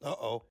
Uh-oh.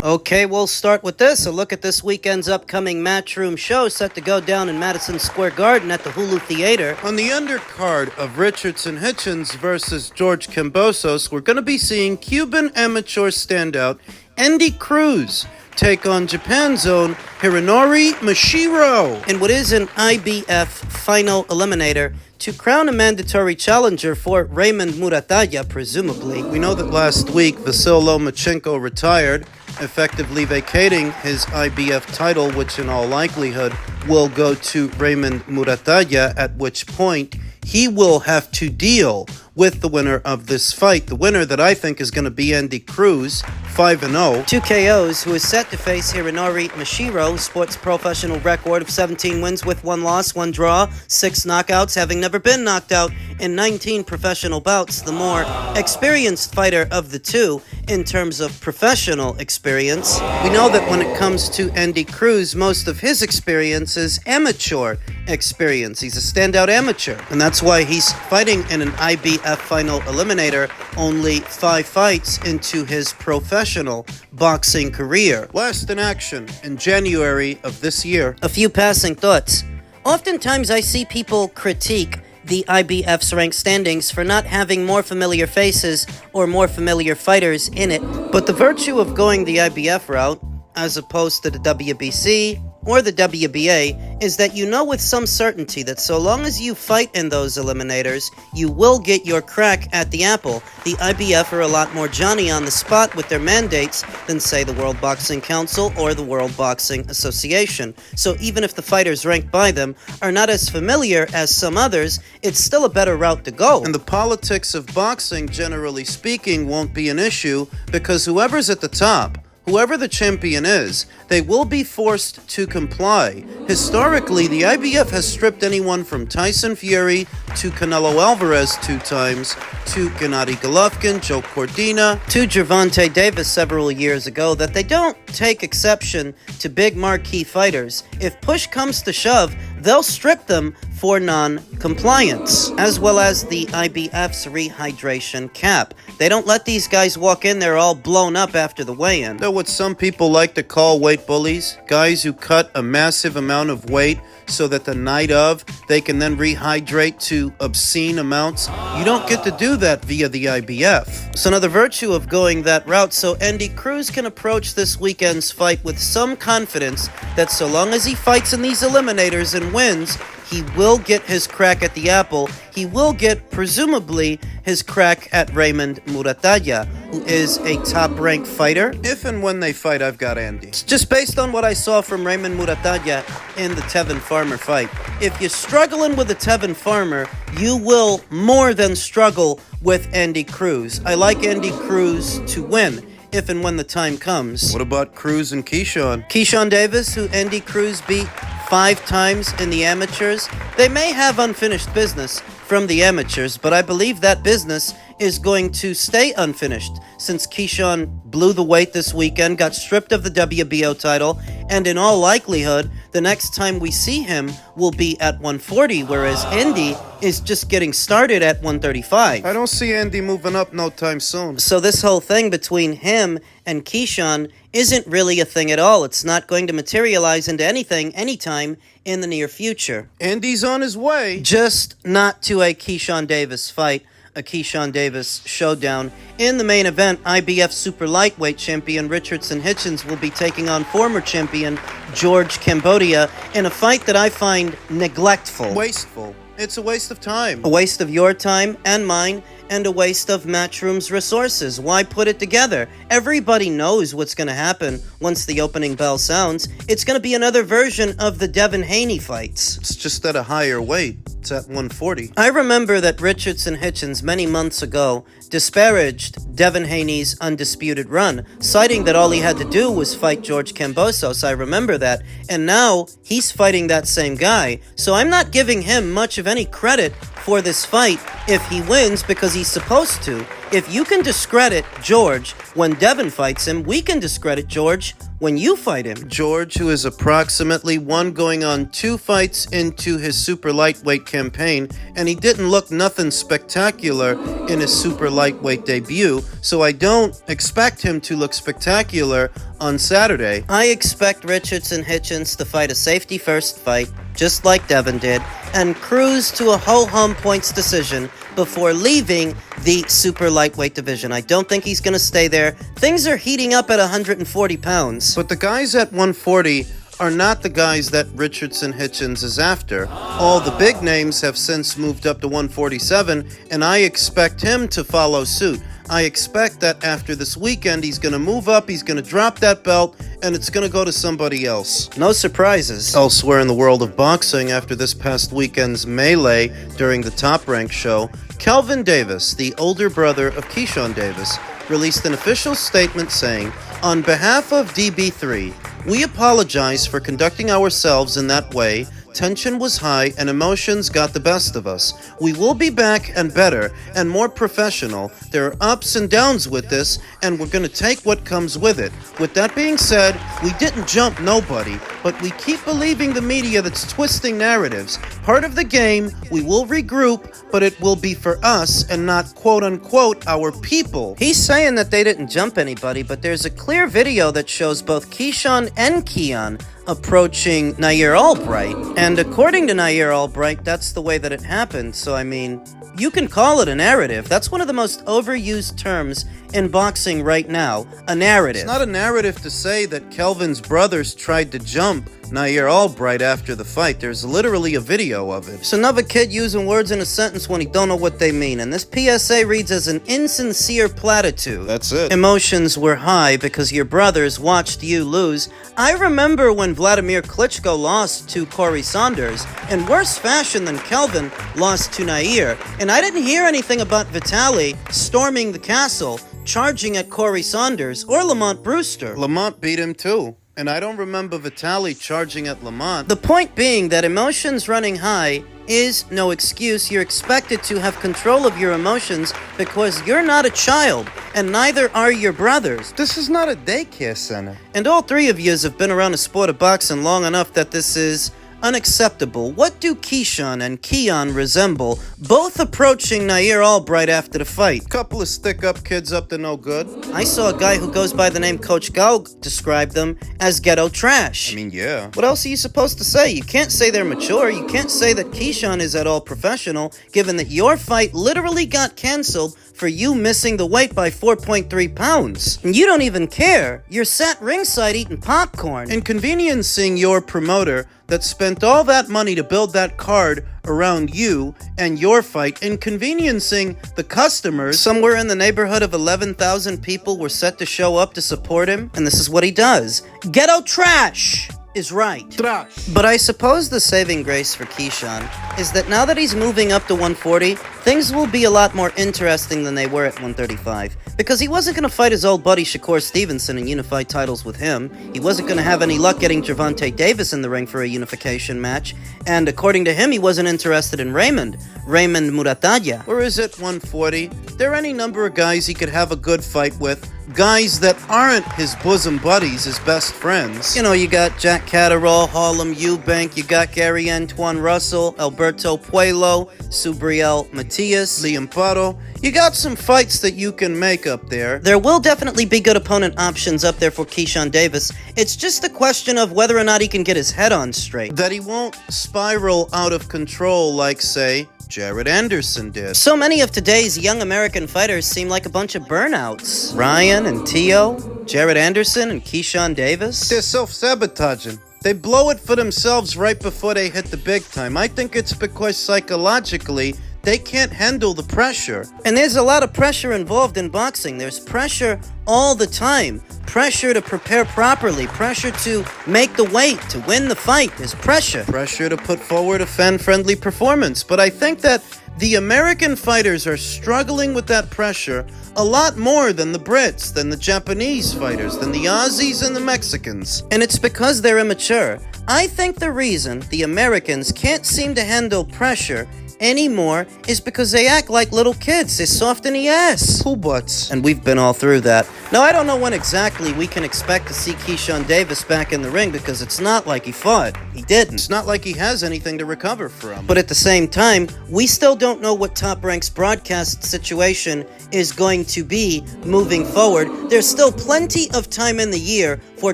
Okay, we'll start with this. A look at this weekend's upcoming Matchroom show set to go down in Madison Square Garden at the Hulu Theater. On the undercard of Richardson Hitchins versus George Kambosos, we're going to be seeing Cuban amateur standout Andy Cruz take on Japan's own Hironori Mishiro in what is an IBF final eliminator to crown a mandatory challenger for Raymond Muratalla, presumably. We know that last week Vasyl Lomachenko retired, effectively vacating his IBF title, which in all likelihood will go to Raymond Muratalla, at which point he will have to deal with the winner of this fight. The winner that I think is going to be Andy Cruz, 5-0. 2 KOs, who is set to face Hironori Mishiro, sports professional record of 17 wins with 1 loss, 1 draw, 6 knockouts, having never been knocked out in 19 professional bouts. The more experienced fighter of the two in terms of professional experience. We know that when it comes to Andy Cruz, most of his experience is amateur experience. He's a standout amateur, and that's why he's fighting in an IBF final eliminator only 5 fights into his professional boxing career. Last in action in January of this year. A few passing thoughts. Oftentimes I see people critique the IBF's ranked standings for not having more familiar faces or more familiar fighters in it, but the virtue of going the IBF route, as opposed to the WBC or the WBA, is that you know with some certainty that so long as you fight in those eliminators, you will get your crack at the apple. The IBF are a lot more Johnny on the spot with their mandates than, say, the World Boxing Council or the World Boxing Association. So even if the fighters ranked by them are not as familiar as some others, it's still a better route to go. And the politics of boxing, generally speaking, won't be an issue, because whoever's at the top, whoever the champion is, they will be forced to comply. Historically, the IBF has stripped anyone from Tyson Fury to Canelo Alvarez 2 times, to Gennady Golovkin, Joe Cordina, to Gervonta Davis several years ago, that they don't take exception to big marquee fighters. If push comes to shove, they'll strip them for non-compliance, as well as the IBF's rehydration cap. They don't let these guys walk in there all blown up after the weigh-in. They're what some people like to call weight bullies, guys who cut a massive amount of weight so that the night of, they can then rehydrate to obscene amounts. You don't get to do that via the IBF. So another virtue of going that route, so Andy Cruz can approach this weekend's fight with some confidence that so long as he fights in these eliminators and wins, he will get his crack at the apple. He will get, presumably, his crack at Raymond Muratalla, who is a top-ranked fighter. If and when they fight, I've got Andy. It's just based on what I saw from Raymond Muratalla in the Tevin Farmer fight. If you're struggling with a Tevin Farmer, you will more than struggle with Andy Cruz. I like Andy Cruz to win, if and when the time comes. What about Cruz and Keyshawn? Keyshawn Davis, who Andy Cruz beat 5 times in the amateurs. They may have unfinished business from the amateurs, but I believe that business is going to stay unfinished since Keyshawn blew the weight this weekend, got stripped of the WBO title, and in all likelihood, the next time we see him will be at 140, whereas Andy is just getting started at 135. I don't see Andy moving up no time soon. So this whole thing between him and Keyshawn isn't really a thing at all. It's not going to materialize into anything anytime in the near future. Andy's on his way. Just not to a Keyshawn Davis fight. a Keyshawn Davis showdown. In the main event, IBF super lightweight champion Richardson Hitchins will be taking on former champion George Cambodia in a fight that I find neglectful. Wasteful. It's a waste of time. A waste of your time and mine, and a waste of Matchroom's resources. Why put it together? Everybody knows what's going to happen once the opening bell sounds. It's going to be another version of the Devin Haney fights. It's just at a higher weight. It's at 140. I remember that Richardson Hitchins many months ago disparaged Devin Haney's undisputed run, citing that all he had to do was fight George Kambosos. I remember that. And now he's fighting that same guy. So I'm not giving him much of any credit for this fight if he wins, because he's supposed to. If you can discredit George when Devin fights him, we can discredit George when you fight him. George, who is approximately one going on 2 fights into his super lightweight campaign, and he didn't look nothing spectacular in his super lightweight debut, so I don't expect him to look spectacular on Saturday. I expect Richardson Hitchins to fight a safety-first fight, just like Devin did, and cruise to a ho-hum points decision before leaving the super lightweight division. I don't think he's going to stay there. Things are heating up at 140 pounds. But the guys at 140 are not the guys that Richardson Hitchins is after. All the big names have since moved up to 147, and I expect him to follow suit. I expect that after this weekend, he's going to move up, he's going to drop that belt, and it's going to go to somebody else. No surprises. Elsewhere in the world of boxing, after this past weekend's melee during the Top Rank show, Kelvin Davis, the older brother of Keyshawn Davis, released an official statement saying, "On behalf of DB3, we apologize for conducting ourselves in that way. Tension was high and emotions got the best of us. We will be back and better and more professional. There are ups and downs with this, and we're going to take what comes with it. With that being said, we didn't jump nobody, but we keep believing the media that's twisting narratives. Part of the game, we will regroup, but it will be for us and not quote-unquote our people." He's saying that they didn't jump anybody, but there's a clear video that shows both Keyshawn and Keon approaching Nair Albright. And according to Nair Albright, that's the way that it happened. So, I mean, you can call it a narrative. That's one of the most overused terms in boxing right now, a narrative. It's not a narrative to say that Kelvin's brothers tried to jump Nair Albright after the fight. There's literally a video of it. It's another kid using words in a sentence when he don't know what they mean. And this PSA reads as an insincere platitude. That's it. Emotions were high because your brothers watched you lose. I remember when Vladimir Klitschko lost to Corey Saunders, in worse fashion than Kelvin lost to Nair. And I didn't hear anything about Vitaly storming the castle, charging at Corey Saunders or Lamont Brewster. Lamont beat him too. And I don't remember Vitaly charging at Lamont. The point being that emotions running high is no excuse. You're expected to have control of your emotions because you're not a child, and neither are your brothers. This is not a daycare center. And all three of yous have been around the sport of boxing long enough that this is unacceptable. What do Keyshawn and Keon resemble, both approaching Nair Albright after the fight? Couple of stick-up kids up to no good. I saw a guy who goes by the name Coach Gaug describe them as ghetto trash. I mean, yeah. What else are you supposed to say? You can't say they're mature. You can't say that Keyshawn is at all professional, given that your fight literally got canceled for you missing the weight by 4.3 pounds. And you don't even care. You're sat ringside eating popcorn. Inconveniencing your promoter that spent all that money to build that card around you and your fight, inconveniencing the customers. Somewhere in the neighborhood of 11,000 people were set to show up to support him, and this is what he does. Ghetto trash is right. Trash. But I suppose the saving grace for Keyshawn is that now that he's moving up to 140, things will be a lot more interesting than they were at 135. Because he wasn't going to fight his old buddy Shakur Stevenson and unify titles with him. He wasn't going to have any luck getting Gervonta Davis in the ring for a unification match. And according to him, he wasn't interested in Raymond Murtazaliev. Or is it 140? There are any number of guys he could have a good fight with. Guys that aren't his bosom buddies, his best friends. You know, you got Jack Catterall, Harlem Eubank, you got Gary Antoine Russell, Alberto Puello, Subriel Matias, Liam Pardo. You got some fights that you can make up there. There will definitely be good opponent options up there for Keyshawn Davis. It's just a question of whether or not he can get his head on straight. That he won't spiral out of control like, say, Jared Anderson did. So many of today's young American fighters seem like a bunch of burnouts. Ryan and Tio, Jared Anderson and Keyshawn Davis. They're self-sabotaging. They blow it for themselves right before they hit the big time. I think it's because psychologically, they can't handle the pressure. And there's a lot of pressure involved in boxing. There's pressure all the time. Pressure to prepare properly. Pressure to make the weight, to win the fight. There's pressure. Pressure to put forward a fan-friendly performance. But I think that the American fighters are struggling with that pressure a lot more than the Brits, than the Japanese fighters, than the Aussies and the Mexicans. And it's because they're immature. I think the reason the Americans can't seem to handle pressure anymore is because they act like little kids. They're soft in the ass. Pool butts. And we've been all through that. Now, I don't know when exactly we can expect to see Keyshawn Davis back in the ring because it's not like he fought. He didn't. It's not like he has anything to recover from. But at the same time, we still don't know what Top Rank's broadcast situation is going to be moving forward. There's still plenty of time in the year for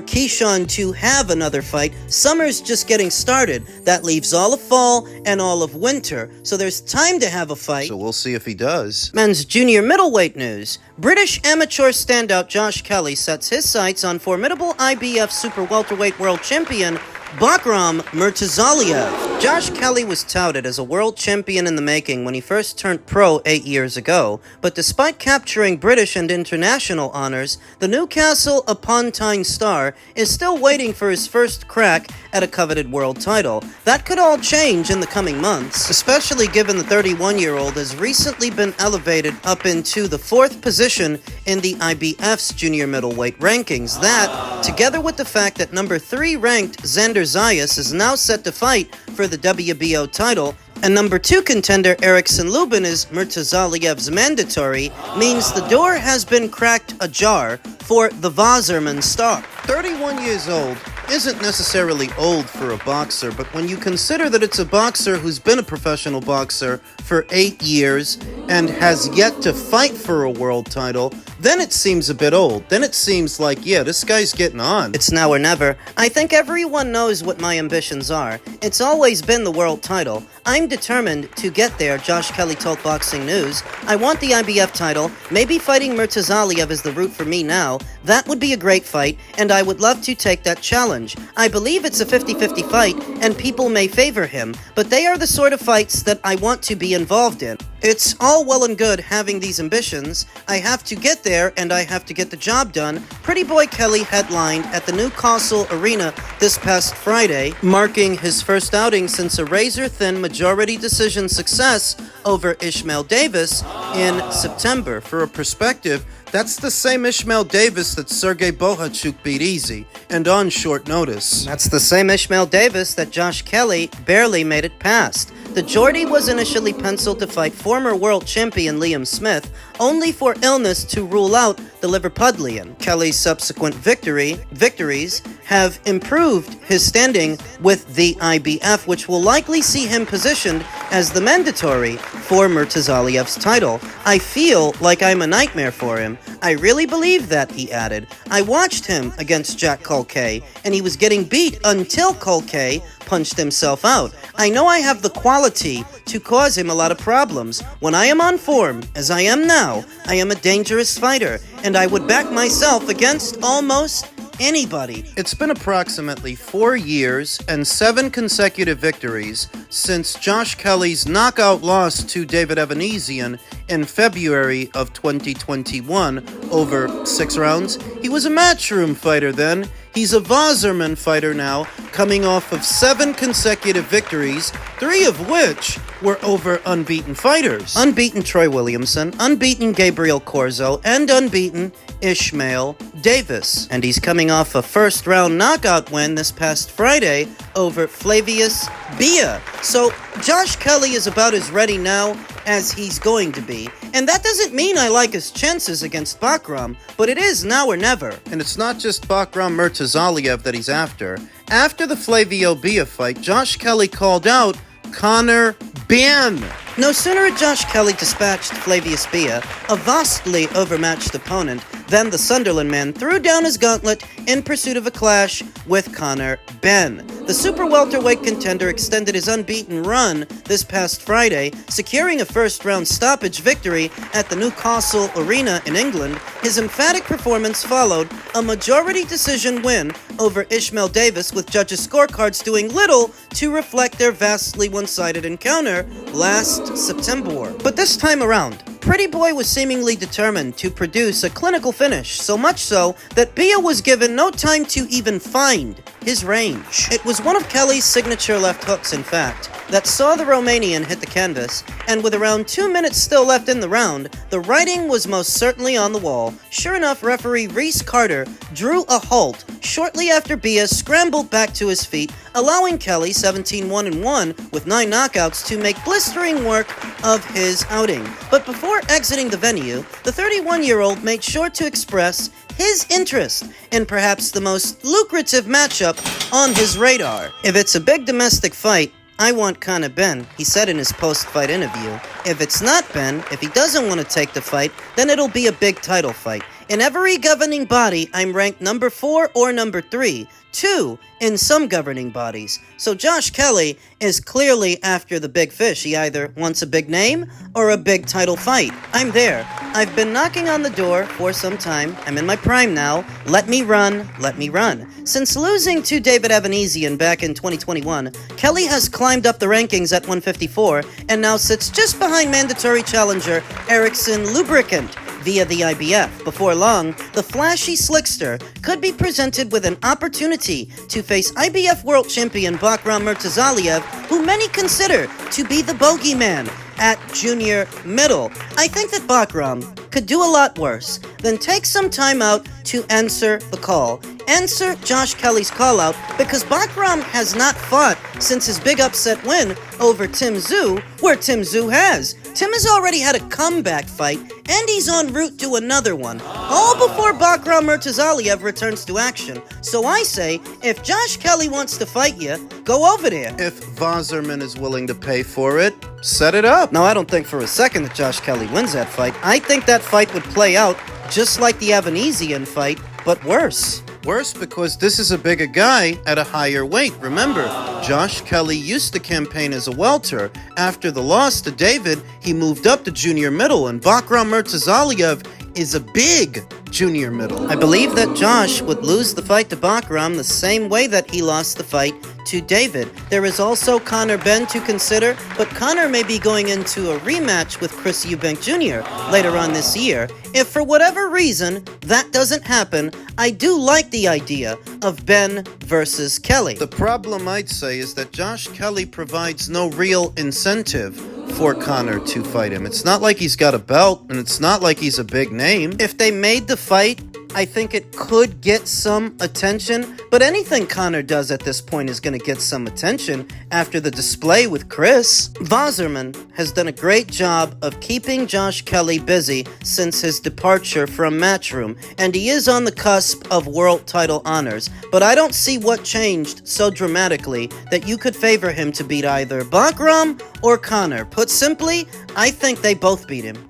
Keyshawn to have another fight. Summer's just getting started. That leaves all of fall and all of winter. So there's time to have a fight. So we'll see if he does. Men's junior middleweight news. British amateur standout Josh Kelly sets his sights on formidable IBF super welterweight world champion Bakram Murtazaliev. Josh Kelly was touted as a world champion in the making when he first turned pro 8 years ago, but despite capturing British and international honors, the Newcastle upon Tyne star is still waiting for his first crack at a coveted world title. That could all change in the coming months, especially given the 31-year-old has recently been elevated up into the 4th position in the IBF's junior middleweight rankings. That, together with the fact that number 3 ranked Xander Zayas is now set to fight for the WBO title, and number 2 contender Erickson Lubin is Murtazaliev's mandatory, means the door has been cracked ajar for the Wasserman star. 31 years old isn't necessarily old for a boxer, but when you consider that it's a boxer who's been a professional boxer for 8 years and has yet to fight for a world title, then it seems a bit old. Then it seems like, yeah, this guy's getting on. It's now or never. I think everyone knows what my ambitions are. It's always been the world title. I'm determined to get there, Josh Kelly told Boxing News. I want the IBF title. Maybe fighting Murtazaliev is the route for me now. That would be a great fight, and I would love to take that challenge. I believe it's a 50-50 fight, and people may favor him, but they are the sort of fights that I want to be involved in. It's all well and good having these ambitions. I have to get there, and I have to get the job done. Pretty Boy Kelly headlined at the Newcastle Arena this past Friday, marking his first outing since a razor-thin majority decision success over Ishmael Davis in September. For a perspective, that's the same Ishmael Davis that Sergey Bohachuk beat easy, and on short notice. That's the same Ishmael Davis that Josh Kelly barely made it past. The Geordie was initially penciled to fight former world champion Liam Smith, only for illness to rule out the Liverpudlian. Kelly's subsequent victories have improved his standing with the IBF, which will likely see him positioned as the mandatory for Murtazaliev's title. I feel like I'm a nightmare for him. I really believe that, he added. I watched him against Jack Culcay, and he was getting beat until Culcay punched himself out. I know I have the quality to cause him a lot of problems. When I am on form, as I am now, I am a dangerous fighter, and I would back myself against almost anybody. It's been approximately 4 years and 7 consecutive victories since Josh Kelly's knockout loss to David Evanesian in February of 2021 over 6 rounds. He was a matchroom fighter then. He's a Wasserman fighter now, coming off of 7 consecutive victories, 3 of which were over unbeaten fighters. Unbeaten Troy Williamson, unbeaten Gabriel Corzo, and unbeaten Ishmael Davis. And he's coming off a first-round knockout win this past Friday over Flavius Bia. So Josh Kelly is about as ready now as he's going to be. And that doesn't mean I like his chances against Bakram, but it is now or never. And it's not just Bakram Murtazaliev that he's after. After the Flavio Bia fight, Josh Kelly called out Conor Benn. No sooner had Josh Kelly dispatched Flavius Bia, a vastly overmatched opponent, than the Sunderland man threw down his gauntlet in pursuit of a clash with Conor Benn. the super welterweight contender extended his unbeaten run this past Friday, securing a first-round stoppage victory at the Newcastle Arena in England. His emphatic performance followed a majority decision win over Ishmael Davis, with judges' scorecards doing little to reflect their vastly one-sided encounter last September. But this time around, Pretty Boy was seemingly determined to produce a clinical finish, so much so that Bia was given no time to even find his range. It was one of Kelly's signature left hooks, in fact, that saw the Romanian hit the canvas, and with around 2 minutes still left in the round, the writing was most certainly on the wall. Sure enough, referee Reese Carter drew a halt shortly after Bia scrambled back to his feet, allowing Kelly, 17-1-1 with 9 knockouts, to make blistering work of his outing. But before exiting the venue, the 31-year-old made sure to express his interest in perhaps the most lucrative matchup on his radar. If it's a big domestic fight, I want Conor Benn, he said in his post-fight interview. If it's not Benn, if he doesn't want to take the fight, then it'll be a big title fight. In every governing body, I'm ranked number 4 or number 3, 2 in some governing bodies. So Josh Kelly is clearly after the big fish. He either wants a big name or a big title fight. I'm there. I've been knocking on the door for some time. I'm in my prime now. Let me run, let me run. Since losing to David Evanesian back in 2021, Kelly has climbed up the rankings at 154 and now sits just behind mandatory challenger Erickson Lubricant via the IBF. Before long, the flashy slickster could be presented with an opportunity to face IBF world champion Bakram Murtazaliev, who many consider to be the bogeyman at junior middle. I think that Bakram could do a lot worse than take some time out to answer the call. Answer Josh Kelly's call out, because Bakram has not fought since his big upset win over Tim Tszyu, where Tim Tszyu has. Tim has already had a comeback fight, and he's en route to another one, all before Bakram Murtazaliev returns to action. So I say, if Josh Kelly wants to fight you, go over there. If Wasserman is willing to pay for it, set it up. No, I don't think for a second that Josh Kelly wins that fight. I think that fight would play out just like the Evanesian fight, but worse. Worse because this is a bigger guy at a higher weight. Remember, Josh Kelly used to campaign as a welter. After the loss to David, he moved up to junior middle, and Bakram Murtazaliev is a big junior middle. I believe that Josh would lose the fight to Bakram the same way that he lost the fight to David. There is also Conor Benn to consider, but Conor may be going into a rematch with Chris Eubank Jr. later on this year. If for whatever reason that doesn't happen, I do like the idea of Benn versus Kelly. The problem, I'd say, is that Josh Kelly provides no real incentive for Conor to fight him. It's not like he's got a belt, and it's not like he's a big name. If they made the fight, I think it could get some attention, but anything Conor does at this point is going to get some attention after the display with Chris. Wasserman has done a great job of keeping Josh Kelly busy since his departure from Matchroom, and he is on the cusp of world title honors, but I don't see what changed so dramatically that you could favor him to beat either Bakram or Conor. Put simply, I think they both beat him.